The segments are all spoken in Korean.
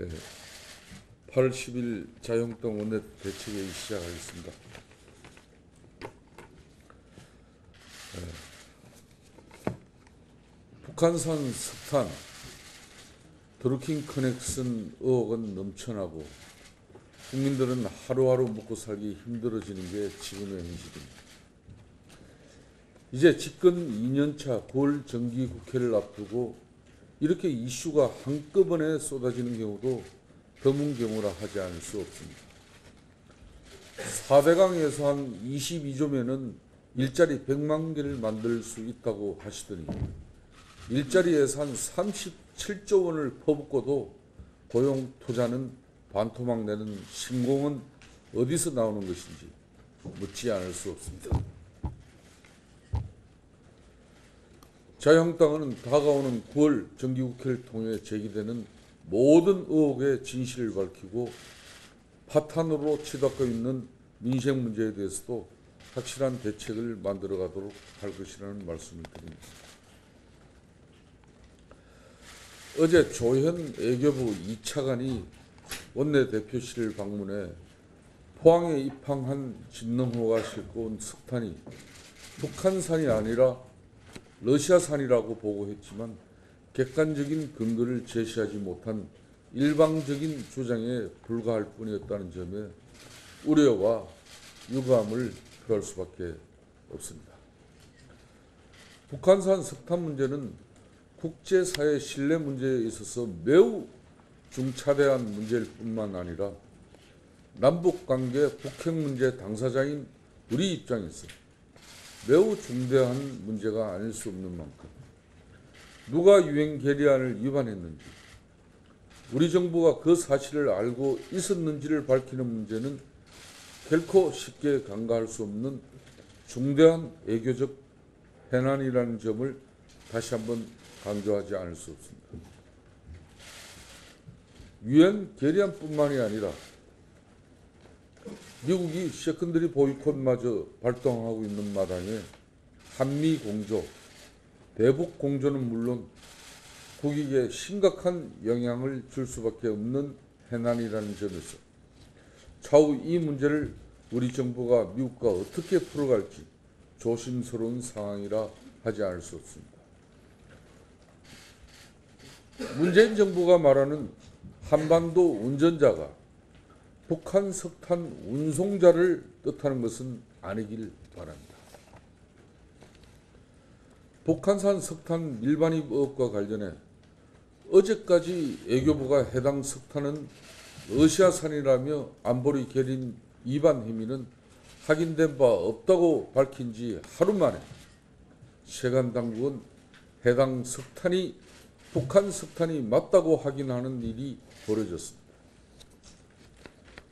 예, 8월 10일 자유한국당 원내대책회의 시작하겠습니다. 북한산 석탄 드루킹 커넥션 의혹은 넘쳐나고 국민들은 하루하루 먹고 살기 힘들어지는 게 지금의 현실입니다. 이제 집권 2년차 9월 정기국회를 앞두고 이렇게 이슈가 한꺼번에 쏟아지는 경우도 드문 경우라 하지 않을 수 없습니다. 4대강 예산 22조면은 일자리 100만 개를 만들 수 있다고 하시더니 일자리 예산 37조 원을 퍼붓고도 고용 투자는 반토막 내는 신공은 어디서 나오는 것인지 묻지 않을 수 없습니다. 자유한국당은 다가오는 9월 정기국회를 통해 제기되는 모든 의혹의 진실을 밝히고 파탄으로 치닫고 있는 민생 문제에 대해서도 확실한 대책을 만들어가도록 할 것이라는 말씀을 드립니다. 어제 조현 외교부 2차관이 원내대표실을 방문해 포항에 입항한 진능호가 싣고 온 석탄이 북한산이 아니라 러시아산이라고 보고했지만 객관적인 근거를 제시하지 못한 일방적인 주장에 불과할 뿐이었다는 점에 우려와 유감을 표할 수밖에 없습니다. 북한산 석탄 문제는 국제사회 신뢰 문제에 있어서 매우 중차대한 문제일 뿐만 아니라 남북관계 북핵 문제 당사자인 우리 입장에서 매우 중대한 문제가 아닐 수 없는 만큼 누가 유엔 결의안을 위반했는지 우리 정부가 그 사실을 알고 있었는지를 밝히는 문제는 결코 쉽게 간과할 수 없는 중대한 외교적 해난이라는 점을 다시 한번 강조하지 않을 수 없습니다. 유엔 결의안뿐만이 아니라 미국이 세컨더리 보이콧마저 발동하고 있는 마당에 한미 공조, 대북 공조는 물론 국익에 심각한 영향을 줄 수밖에 없는 해난이라는 점에서 차후 이 문제를 우리 정부가 미국과 어떻게 풀어갈지 조심스러운 상황이라 하지 않을 수 없습니다. 문재인 정부가 말하는 한반도 운전자가 북한 석탄 운송자를 뜻하는 것은 아니길 바랍니다. 북한산 석탄 밀반입 의혹과 관련해 어제까지 외교부가 해당 석탄은 러시아산이라며 안보리 결의 위반 혐의는 확인된 바 없다고 밝힌 지 하루 만에 세관 당국은 해당 석탄이 북한 석탄이 맞다고 확인하는 일이 벌어졌습니다.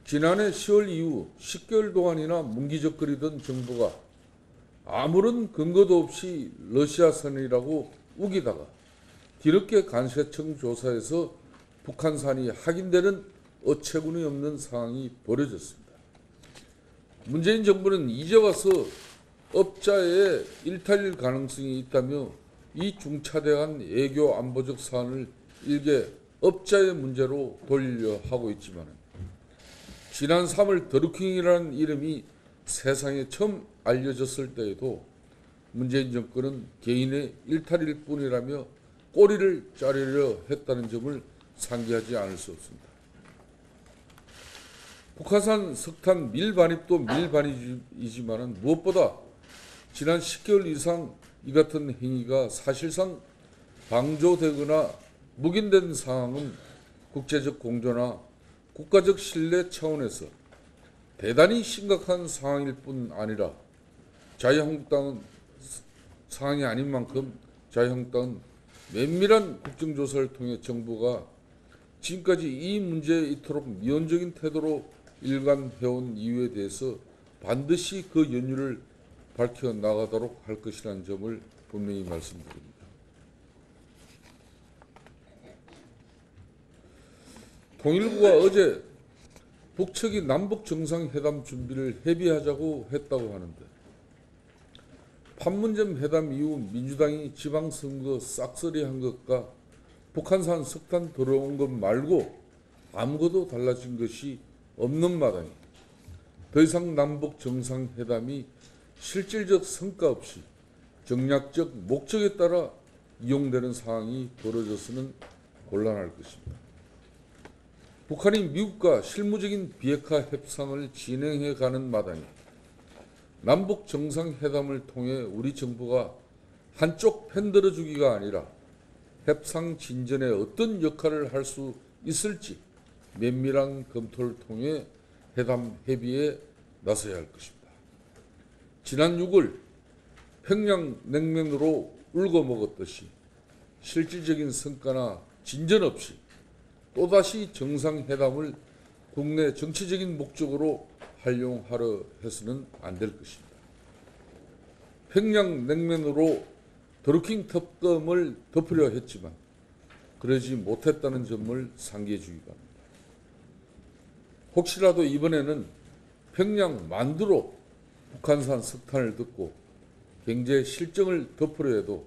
지난해 10월 이후 10개월 동안이나 문기적거리던 정부가 아무런 근거도 없이 러시아산이라고 우기다가 뒤늦게 관세청 조사에서 북한산이 확인되는 어처구니 없는 상황이 벌어졌습니다. 문재인 정부는 이제 와서 업자의 일탈일 가능성이 있다며 이 중차대한 외교 안보적 사안을 일개 업자의 문제로 돌리려 하고 있지만 지난 3월 드루킹이라는 이름이 세상에 처음 알려졌을 때에도 문재인 정권은 개인의 일탈일 뿐이라며 꼬리를 자르려 했다는 점을 상기하지 않을 수 없습니다. 북한산 석탄 밀반입도 밀반입이지만 무엇보다 지난 10개월 이상 이 같은 행위가 사실상 방조되거나 묵인된 상황은 국제적 공조나 국가적 신뢰 차원에서 대단히 심각한 상황일 뿐 아니라 자유한국당은 상황이 아닌 만큼 자유한국당은 면밀한 국정조사를 통해 정부가 지금까지 이 문제에 이토록 미온적인 태도로 일관해온 이유에 대해서 반드시 그 연유를 밝혀나가도록 할 것이라는 점을 분명히 말씀드립니다. 통일부가 어제 북측이 남북 정상회담 준비를 협의하자고 했다고 하는데 판문점 회담 이후 민주당이 지방선거 싹쓸이한 것과 북한산 석탄 들어온 것 말고 아무것도 달라진 것이 없는 마당에 더 이상 남북 정상회담이 실질적 성과 없이 정략적 목적에 따라 이용되는 상황이 벌어져서는 곤란할 것입니다. 북한이 미국과 실무적인 비핵화 협상을 진행해 가는 마당에 남북 정상회담을 통해 우리 정부가 한쪽 편들어 주기가 아니라 협상 진전에 어떤 역할을 할 수 있을지 면밀한 검토를 통해 회담 협의에 나서야 할 것입니다. 지난 6월 평양 냉면으로 울고 먹었듯이 실질적인 성과나 진전 없이 또다시 정상회담을 국내 정치적인 목적으로 활용하려 해서는 안 될 것입니다. 평양 냉면으로 드루킹 특검을 덮으려 했지만 그러지 못했다는 점을 상기해 주기 바랍니다. 혹시라도 이번에는 평양 만두로 북한산 석탄을 덮고 경제 실정을 덮으려 해도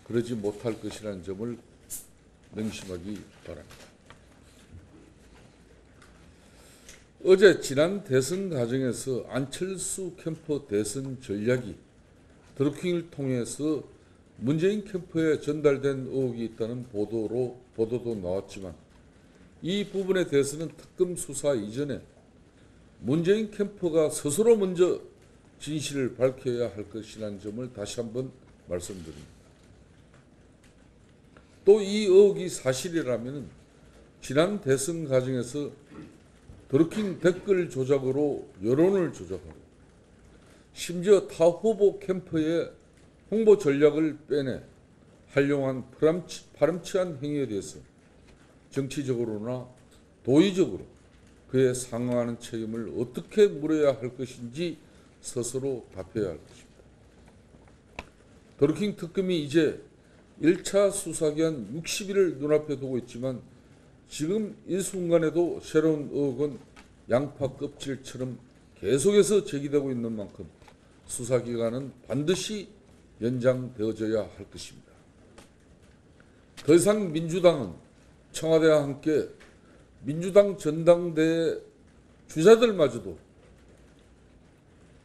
그러지 못할 것이라는 점을 명심하기 바랍니다. 어제 지난 대선 과정에서 안철수 캠프 대선 전략이 드루킹을 통해서 문재인 캠프에 전달된 의혹이 있다는 보도도 나왔지만 이 부분에 대해서는 특검 수사 이전에 문재인 캠프가 스스로 먼저 진실을 밝혀야 할 것이라는 점을 다시 한번 말씀드립니다. 또 이 의혹이 사실이라면 지난 대선 과정에서 드루킹 댓글 조작으로 여론을 조작하고 심지어 타 후보 캠프의 홍보 전략을 빼내 활용한 파렴치한 행위에 대해서 정치적으로나 도의적으로 그에 상응하는 책임을 어떻게 물어야 할 것인지 스스로 답해야 할 것입니다. 드루킹 특검이 이제 1차 수사기한 60일을 눈앞에 두고 있지만 지금 이 순간에도 새로운 의혹은 양파 껍질처럼 계속해서 제기되고 있는 만큼 수사기간은 반드시 연장되어져야 할 것입니다. 더 이상 민주당은 청와대와 함께 민주당 전당대회 주자들마저도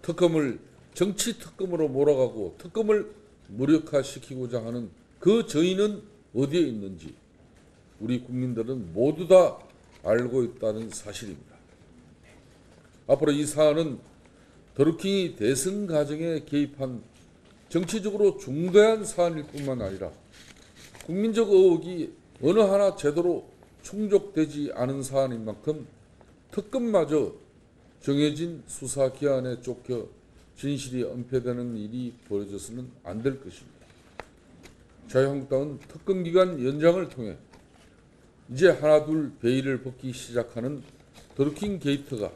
특검을 정치 특검으로 몰아가고 특검을 무력화시키고자 하는 그 저희는 어디에 있는지 우리 국민들은 모두 다 알고 있다는 사실입니다. 앞으로 이 사안은 드루킹이 대선 과정에 개입한 정치적으로 중대한 사안일 뿐만 아니라 국민적 의혹이 어느 하나 제대로 충족되지 않은 사안인 만큼 특검마저 정해진 수사 기한에 쫓겨 진실이 은폐되는 일이 벌어져서는 안 될 것입니다. 자유한국당은 특검 기간 연장을 통해 이제 하나둘 베일을 벗기 시작하는 드루킹 게이트가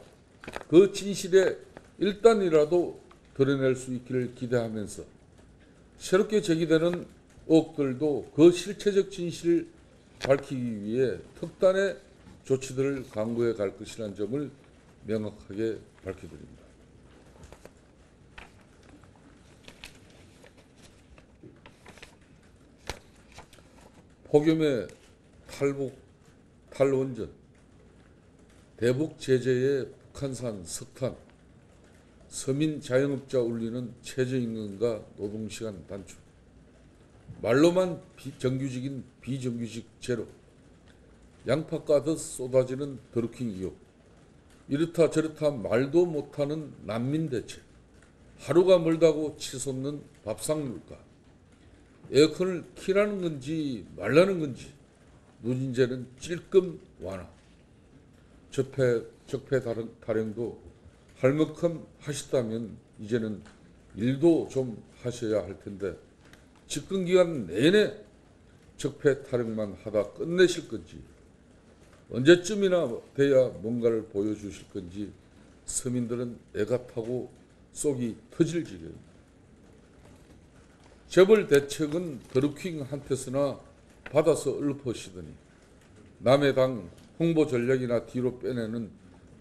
그 진실에 일단이라도 드러낼 수 있기를 기대하면서 새롭게 제기되는 의혹들도 그 실체적 진실을 밝히기 위해 특단의 조치들을 강구해 갈 것이라는 점을 명확하게 밝혀드립니다. 폭염의 탈원전, 대북 제재의 북한산 석탄, 서민 자영업자 울리는 최저임금과 노동시간 단축, 말로만 정규직인 비정규직 제로, 양파 까듯 쏟아지는 드루킹 의혹, 이렇다 저렇다 말도 못하는 난민 대책, 하루가 멀다고 치솟는 밥상 물가, 에어컨을 키라는 건지 말라는 건지 누진제는 찔끔 완화, 적폐 타령도 할 만큼 하셨다면 이제는 일도 좀 하셔야 할 텐데 집권기간 내내 적폐 타령만 하다 끝내실 건지 언제쯤이나 돼야 뭔가를 보여주실 건지 서민들은 애가 타고 속이 터질 지경입니다. 재벌 대책은 드루킹한테서나 받아서 읊으시더니 남의 당 홍보 전략이나 뒤로 빼내는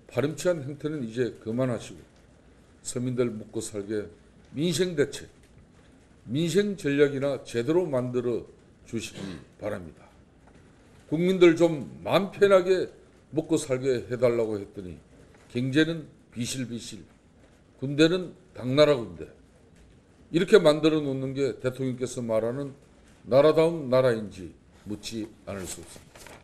파렴치한 행태는 이제 그만하시고 서민들 먹고 살게 민생 대책, 민생 전략이나 제대로 만들어 주시기 바랍니다. 국민들 좀 마음 편하게 먹고 살게 해달라고 했더니 경제는 비실비실, 군대는 당나라 군대. 이렇게 만들어 놓는 게 대통령께서 말하는 나라다운 나라인지 묻지 않을 수 없습니다.